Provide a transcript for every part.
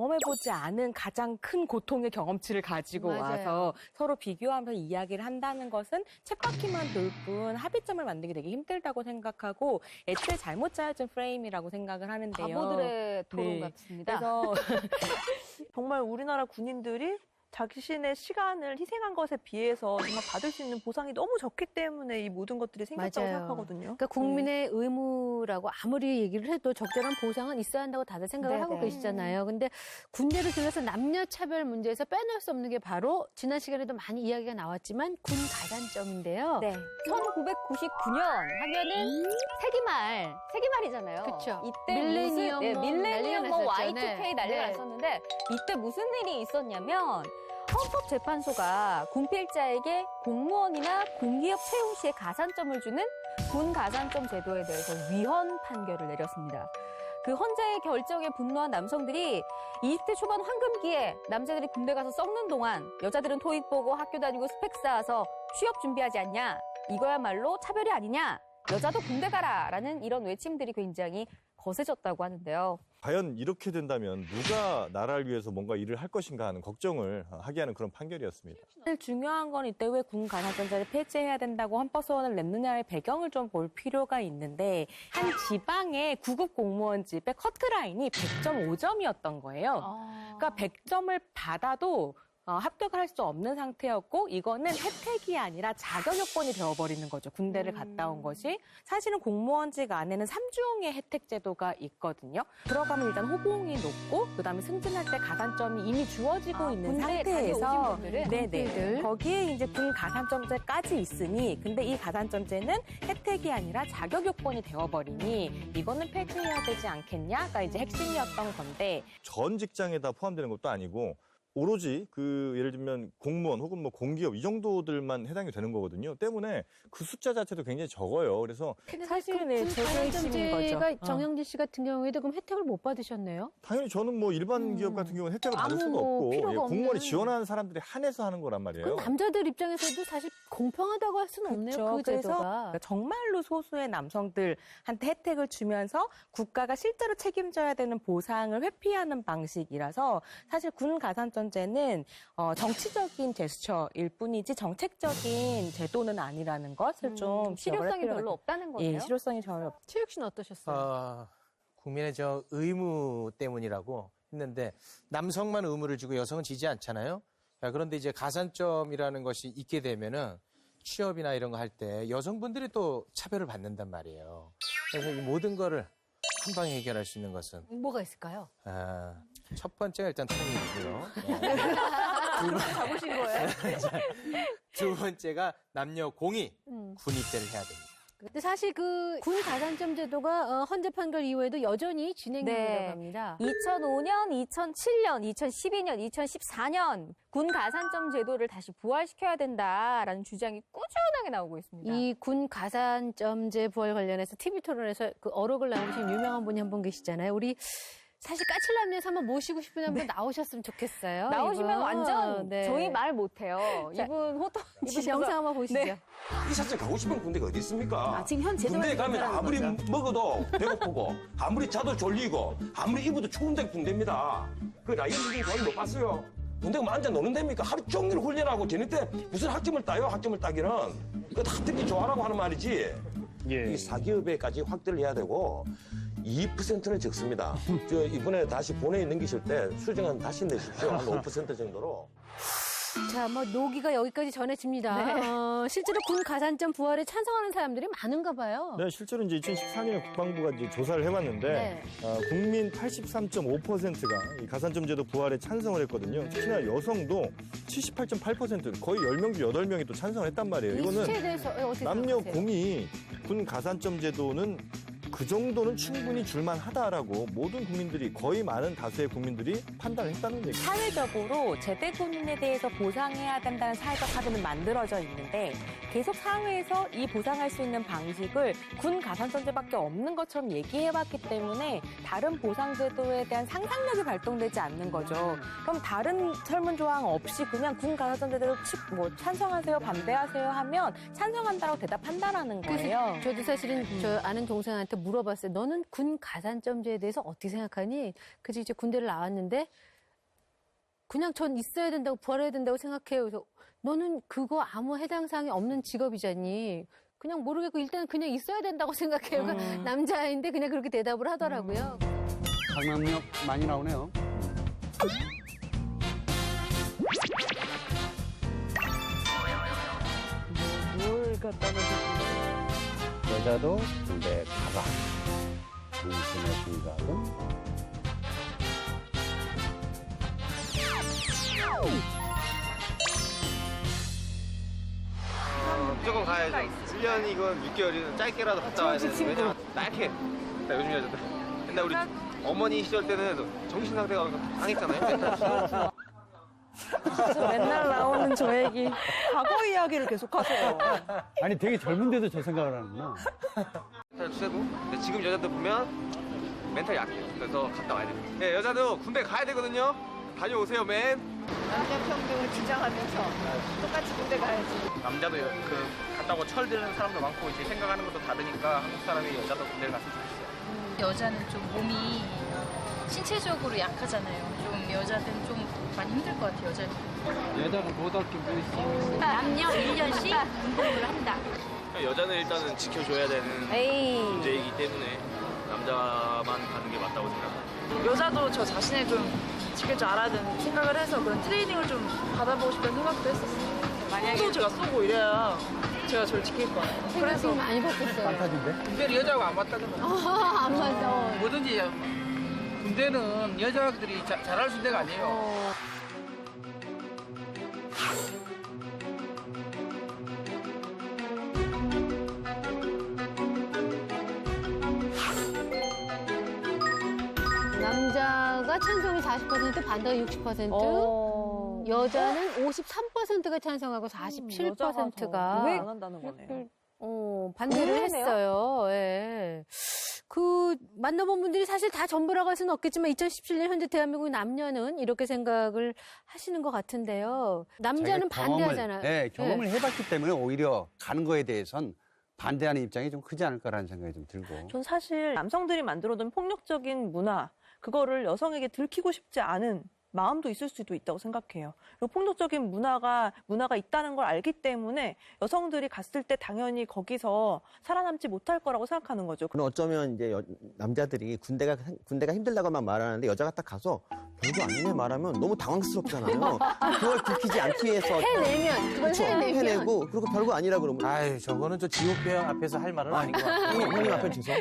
경험해보지 않은 가장 큰 고통의 경험치를 가지고 맞아요. 와서 서로 비교하면서 이야기를 한다는 것은 쳇바퀴만 돌 뿐 합의점을 만들기 되게 힘들다고 생각하고 애초에 잘못 짜여진 프레임이라고 생각을 하는데요. 바보들의 토론 네. 같습니다. 그래서 정말 우리나라 군인들이 자신의 시간을 희생한 것에 비해서 정말 받을 수 있는 보상이 너무 적기 때문에 이 모든 것들이 생겼다고 맞아요. 생각하거든요. 그러니까 국민의 의무라고 아무리 얘기를 해도 적절한 보상은 있어야 한다고 다들 생각을 하고 계시잖아요. 근데 군대를 둘러서 남녀 차별 문제에서 빼놓을 수 없는 게 바로 지난 시간에도 많이 이야기가 나왔지만 군 가산점인데요. 네. 1999년 하면은 세기말이잖아요. 그쵸. 이때 밀레니엄 무슨, 뭐 밀레니엄 뭐 난리가 Y2K 났었죠. 난리가 네. 났었는데 이때 무슨 일이 있었냐면 헌법재판소가 군필자에게 공무원이나 공기업 채용 시에 가산점을 주는 군 가산점 제도에 대해서 위헌 판결을 내렸습니다. 그 헌재의 결정에 분노한 남성들이 20대 초반 황금기에 남자들이 군대 가서 썩는 동안 여자들은 토익 보고 학교 다니고 스펙 쌓아서 취업 준비하지 않냐? 이거야말로 차별이 아니냐? 여자도 군대 가라라는 이런 외침들이 굉장히 거세졌다고 하는데요. 과연 이렇게 된다면 누가 나라를 위해서 뭔가 일을 할 것인가 하는 걱정을 하게 하는 그런 판결이었습니다. 제일 중요한 건 이때 왜 군 가산점제를 폐지해야 된다고 헌법소원을 냈느냐의 배경을 좀 볼 필요가 있는데 한 지방의 구급 공무원집의 커트라인이 100.5점이었던 거예요. 그러니까 100점을 받아도 합격을 할 수 없는 상태였고 이거는 혜택이 아니라 자격 요건이 되어버리는 거죠. 군대를 갔다 온 것이. 사실은 공무원직 안에는 3중의 혜택 제도가 있거든요. 들어가면 일단 호봉이 높고 그다음에 승진할 때 가산점이 이미 주어지고 있는 군대에 상태에서 다녀오신 분들은? 네네. 거기에 이제 군 가산점제까지 있으니 근데 이 가산점제는 혜택이 아니라 자격 요건이 되어버리니 이거는 폐지해야 되지 않겠냐가 이제 핵심이었던 건데 전 직장에 다 포함되는 것도 아니고 오로지 예를 들면 공무원 혹은 뭐 공기업 이 정도들만 해당이 되는 거거든요. 때문에 그 숫자 자체도 굉장히 적어요. 그래서 사실은 네, 제일 핵심인 거죠. 가산점제가 정영진 씨 같은 경우에도 그럼 혜택을 못 받으셨네요? 당연히 저는 뭐 일반 기업 같은 경우는 혜택을 받을 수가 없고 필요가 공무원이 없는. 지원하는 사람들이 한해서 하는 거란 말이에요. 그럼 남자들 입장에서도 사실 공평하다고 할 수는 없네요. 그렇죠. 그 그래서 제도가. 정말로 소수의 남성들한테 혜택을 주면서 국가가 실제로 책임져야 되는 보상을 회피하는 방식이라서 사실 군 가산점제는 정치적인 제스처일 뿐이지 정책적인 제도는 아니라는 것을 좀 실효성이 별로 없다는 거네요. 예, 실효성이 전혀 없. 최욱 씨는 어떠셨어요? 국민의 의무 때문이라고 했는데 남성만 의무를 지고 여성은 지지 않잖아요. 그런데 이제 가산점이라는 것이 있게 되면은 취업이나 이런 거 할 때 여성분들이 또 차별을 받는단 말이에요. 그래서 이 모든 거를 한 방에 해결할 수 있는 것은 뭐가 있을까요? 첫 번째가 일단 통일이고요. 잡으신 거예요? 두 번째가 남녀 공이 군 입대를 해야 됩니다. 근데 사실 그 군 가산점 제도가 헌재 판결 이후에도 여전히 진행이 되어갑니다. 2005년, 2007년, 2012년, 2014년 군 가산점 제도를 다시 부활시켜야 된다라는 주장이 꾸준하게 나오고 있습니다. 이 군 가산점제 부활 관련해서 TV 토론에서 그 어록을 나누신 유명한 분이 한 분 계시잖아요. 우리 사실 까칠남녀에서 한번 모시고 싶은 분 나오셨으면 좋겠어요. 나오시면 이분. 완전 네. 저희 말 못해요. 자, 이분 호통 이분 영상 한번 보시죠. 네. 이 사실 가고 싶은 군대가 어디 있습니까? 지금 현 제도가 군대에 가면 있다는 아무리 거죠. 먹어도 배고프고 아무리 자도 졸리고 아무리 입어도 추운데 군대입니다. 그 라이언 저희 못 봤어요? 군대가 뭐 앉아 노는 데입니까? 하루 종일 훈련하고 쟤네때 무슨 학점을 따요? 학점을 따기는 그거 다 듣기 좋아라고 하는 말이지. 이 사기업에까지 확대를 해야 되고 2%는 적습니다. 이번에 다시 본회의 넘기실 때 수정안 다시 내십시오. 한 5% 정도로. 자, 노기가 여기까지 전해집니다. 실제로 군 가산점 부활에 찬성하는 사람들이 많은가 봐요. 네, 실제로 이제 2014년에 국방부가 이제 조사를 해봤는데 국민 83.5%가 이 가산점제도 부활에 찬성을 했거든요. 특히나 여성도 78.8% 거의 10명 중 8명이 또 찬성을 했단 말이에요. 이 수치에 이거는 대해서 어떻게 남녀 생각하세요? 공이 군 가산점제도는 그 정도는 충분히 줄만하다라고 모든 국민들이 거의 많은 다수의 국민들이 판단을 했다는 얘기죠. 사회적으로 제대 군인에 대해서 보상해야 된다는 사회적 합의는 만들어져 있는데 계속 사회에서 이 보상할 수 있는 방식을 군 가산점제밖에 없는 것처럼 얘기해왔기 때문에 다른 보상제도에 대한 상상력이 발동되지 않는 거죠. 그럼 다른 설문조항 없이 그냥 군 가산점제대로 찬성하세요, 반대하세요 하면 찬성한다고 대답한다라는 거예요. 저도 사실은 저 아는 동생한테 물어봤어요. 너는 군 가산점제에 대해서 어떻게 생각하니? 그래서 이제 군대를 나왔는데 그냥 전 있어야 된다고 부활해야 된다고 생각해요. 그래서 너는 그거 아무 해당 사항이 없는 직업이잖니. 그냥 모르겠고 일단 그냥 있어야 된다고 생각해요. 그러니까 남자인데 그냥 그렇게 대답을 하더라고요. 강남역 많이 나오네요. 뭘 갖다 놓으셨어요? 여자도 군대 가라. 당신의 생각은? 무조건 가야죠. 1년이건 6개월이건 짧게라도 갔다 와야 되는데 왜냐면 나약해. 요즘 여자들. 근데 우리 어머니 시절 때는 정신 상태가 상했잖아요. 맨날 나오는 저 얘기. 과거 이야기를 계속하세요. 아니 되게 젊은데도 저 생각을 하는구나. 멘탈 세고. 근데 지금 여자들 보면 멘탈 약해요. 그래서 갔다 와야 돼요. 네, 여자도 군대 가야 되거든요. 다녀오세요, 맨. 남자 평등을 주장하면서 똑같이 군대 가야지. 남자도 갔다 오고 철드는 사람도 많고 이제 생각하는 것도 다르니까 한국 사람이 여자도 군대를 갔으면 좋겠어요. 여자는 좀 몸이 신체적으로 약하잖아요. 좀 여자들은 좀 많이 힘들 것 같아요. 여자는 고등학교 뭐 있어? 남녀 1년씩 운동을 한다. 여자는 일단은 지켜줘야 되는 문제이기 때문에 남자만 가는 게 맞다고 생각합니다. 여자도 저 자신을 좀 지킬 줄 알아야 되는 생각을 해서 그런 트레이닝을 좀 받아보고 싶다는 생각도 했었어요. 만약에 제가 쏘고 이래야 제가 저를 지킬 거예요. 그래서 많이 바꿨어요. 판타지인데? 군대는 여자가 안 맞다잖아. 안 맞아. 뭐든지 군대는 여자들이 잘할 수 있는 데가 아니에요. 남자가 찬성이 40%, 반대가 60%, 여자는 53%가 찬성하고 47%가 왜 안 한다는 거네요. 반대를 의외네요. 했어요. 예. 그 만나본 분들이 사실 다 전부라고 할 수는 없겠지만 2017년 현재 대한민국 남녀는 이렇게 생각을 하시는 것 같은데요. 남자는 반대하잖아요. 네, 경험을 해봤기 때문에 오히려 가는 거에 대해선 반대하는 입장이 좀 크지 않을까라는 생각이 좀 들고. 전 사실 남성들이 만들어둔 폭력적인 문화, 그거를 여성에게 들키고 싶지 않은 마음도 있을 수도 있다고 생각해요. 그리고 폭력적인 문화가 있다는 걸 알기 때문에 여성들이 갔을 때 당연히 거기서 살아남지 못할 거라고 생각하는 거죠. 그럼 어쩌면 이제 남자들이 군대가 힘들다고만 말하는데 여자가 딱 가서 별거 아니네 말하면 너무 당황스럽잖아요. 그걸 들키지 않기 위해서 해내면 그걸 해내고 그리고 별거 아니라 그러면 아유, 저거는 저 지옥배영 앞에서 할 말은 아닌 것 같아요. 형님 앞에 죄송.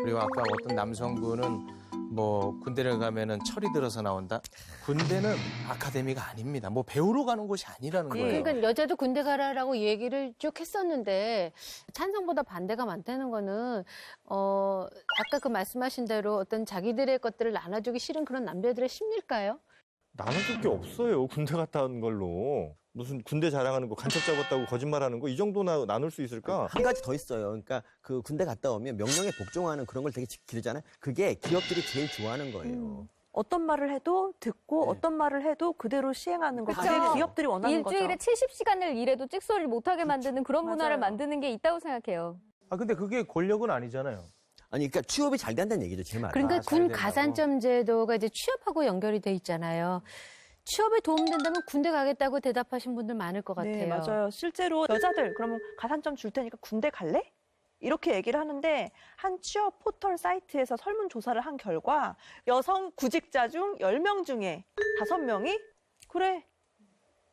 그리고 아까 어떤 남성분은 뭐 군대를 가면은 철이 들어서 나온다. 군대는 아카데미가 아닙니다. 뭐 배우러 가는 곳이 아니라는 거예요. 그러니까 여자도 군대 가라라고 얘기를 쭉 했었는데 찬성보다 반대가 많다는 거는 아까 그 말씀하신 대로 어떤 자기들의 것들을 나눠주기 싫은 그런 남자들의 심리일까요? 나눠줄 게 없어요. 군대 갔다 온 걸로. 무슨 군대 자랑하는 거, 간첩 잡았다고 거짓말하는 거, 이 정도나 나눌 수 있을까? 한 가지 더 있어요. 그러니까 그 군대 갔다 오면 명령에 복종하는 그런 걸 되게 기르잖아요. 그게 기업들이 제일 좋아하는 거예요. 어떤 말을 해도 듣고 어떤 말을 해도 그대로 시행하는 거. 그게 기업들이 원하는 거죠. 일주일에 70시간을 일해도 찍소리를 못하게 만드는 그런 문화를 맞아요. 만드는 게 있다고 생각해요. 아, 근데 그게 권력은 아니잖아요. 아니, 그러니까 취업이 잘 된다는 얘기죠, 제 말은. 그러니까 잘 군 된다고. 가산점 제도가 이제 취업하고 연결이 돼 있잖아요. 취업에 도움된다면 군대 가겠다고 대답하신 분들 많을 것 같아요. 네, 맞아요. 실제로 여자들 그러면 가산점 줄 테니까 군대 갈래? 이렇게 얘기를 하는데 한 취업 포털 사이트에서 설문조사를 한 결과 여성 구직자 중 10명 중에 5명이 그래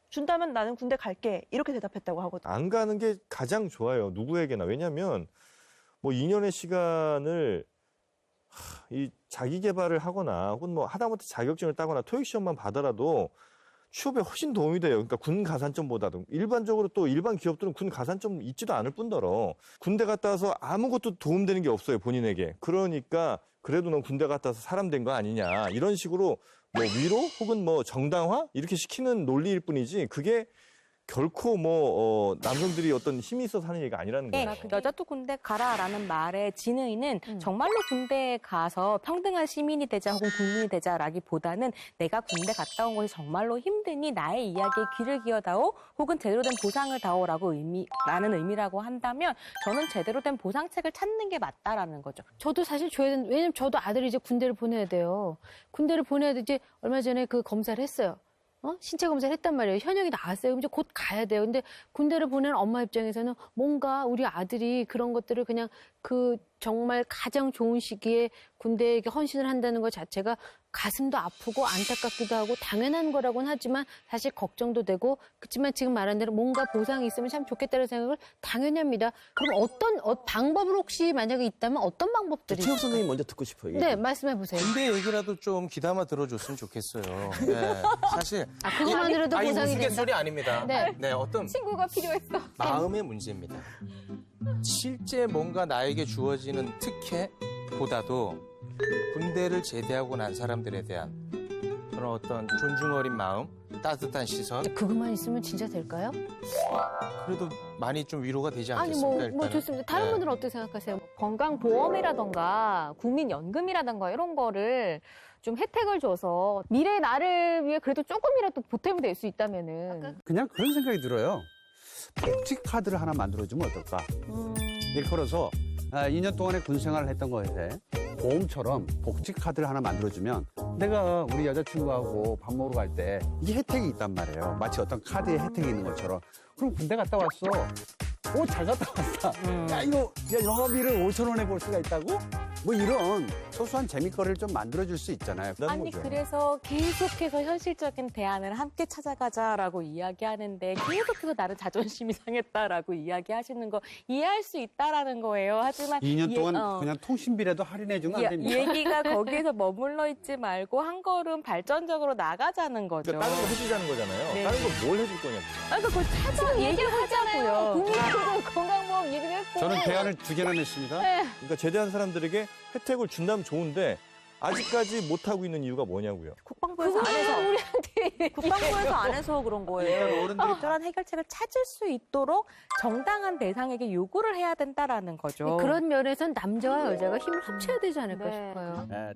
준다면 나는 군대 갈게 이렇게 대답했다고 하거든요. 안 가는 게 가장 좋아요. 누구에게나. 왜냐면 뭐 2년의 시간을 이 자기 개발을 하거나 혹은 뭐 하다못해 자격증을 따거나 토익 시험만 받아라도 취업에 훨씬 도움이 돼요. 그러니까 군 가산점보다도 일반적으로 또 일반 기업들은 군 가산점 있지도 않을 뿐더러 군대 갔다 와서 아무것도 도움되는 게 없어요, 본인에게. 그러니까 그래도 넌 군대 갔다 와서 사람 된 거 아니냐 이런 식으로 뭐 위로 혹은 뭐 정당화 이렇게 시키는 논리일 뿐이지 그게 결코 뭐 남성들이 어떤 힘이 있어서 하는 얘기가 아니라는 거예요. 여자도 군대 가라라는 말의 진의는 정말로 군대에 가서 평등한 시민이 되자 혹은 국민이 되자라기보다는 내가 군대 갔다 온 것이 정말로 힘드니 나의 이야기에 귀를 기어다오 혹은 제대로 된 보상을 다오라고 라는 의미라고 한다면 저는 제대로 된 보상책을 찾는 게 맞다라는 거죠. 저도 사실 줘야 되는, 왜냐면 저도 아들이 이제 군대를 보내야 돼요. 군대를 보내야 되지, 얼마 전에 그 검사를 했어요. 신체 검사를 했단 말이에요. 현역이 나왔어요. 그럼 이제 곧 가야 돼요. 근데 군대를 보낸 엄마 입장에서는 뭔가 우리 아들이 그런 것들을 그냥 그 정말 가장 좋은 시기에 군대에게 헌신을 한다는 것 자체가 가슴도 아프고 안타깝기도 하고 당연한 거라고는 하지만 사실 걱정도 되고 그렇지만 지금 말한 대로 뭔가 보상이 있으면 참 좋겠다는 생각을 당연히 합니다. 그럼 어떤 방법을 혹시 만약에 있다면 어떤 방법들이 최욱 선생님 먼저 듣고 싶어요. 네, 말씀해 보세요. 군대 얘기라도 좀 귀담아 들어줬으면 좋겠어요. 네, 사실 그것만으로도 보상이 된다. 우스갯소리 아닙니다. 네. 어떤 친구가 필요했어. 마음의 문제입니다. 실제 뭔가 나에게 주어지는 특혜보다도 군대를 제대하고 난 사람들에 대한 그런 어떤 존중 어린 마음, 따뜻한 시선. 그것만 있으면 진짜 될까요? 그래도 많이 좀 위로가 되지 아니 않겠습니까? 뭐 일단은. 좋습니다. 다른 분들은 어떻게 생각하세요? 건강보험이라던가 국민연금이라던가 이런 거를 좀 혜택을 줘서 미래 나를 위해 그래도 조금이라도 보탬이 될 수 있다면은. 그냥 그런 생각이 들어요. 복지 카드를 하나 만들어주면 어떨까? 일컬어서 2년 동안의 군 생활을 했던 것에 보험처럼 복지 카드를 하나 만들어주면 내가 우리 여자친구하고 밥 먹으러 갈 때 이게 혜택이 있단 말이에요. 마치 어떤 카드에 혜택이 있는 것처럼. 그럼 군대 갔다 왔어. 잘 갔다 왔다. 야, 이거 영업일을 5,000원에 볼 수가 있다고? 뭐 이런 소소한 재미거리를 좀 만들어줄 수 있잖아요. 아니 그래서 계속해서 현실적인 대안을 함께 찾아가자라고 이야기하는데 계속해서 나는 자존심이 상했다라고 이야기하시는 거 이해할 수 있다라는 거예요. 하지만 2년 동안 그냥 통신비라도 할인해주면 안 됩니까? 얘기가 거기에서 머물러 있지 말고 한 걸음 발전적으로 나가자는 거죠. 그러니까 다른 거 해주자는 거잖아요. 네. 다른 걸 뭘 해줄 거냐고. 그러니까 그걸 찾아 얘기를 하자고요. 국민연금 건강보험 얘기도 했고. 저는 대안을 2개나 냈습니다. 그러니까 제대한 사람들에게 혜택을 준다면 좋은데 아직까지 못하고 있는 이유가 뭐냐고요. 국방부에서 안 해서. 국방부에서 안 해서 그런 거예요. 적절한 해결책을 찾을 수 있도록 정당한 대상에게 요구를 해야 된다라는 거죠. 그런 면에선 남자와 여자가 힘을 합쳐야 되지 않을까 싶어요. 네,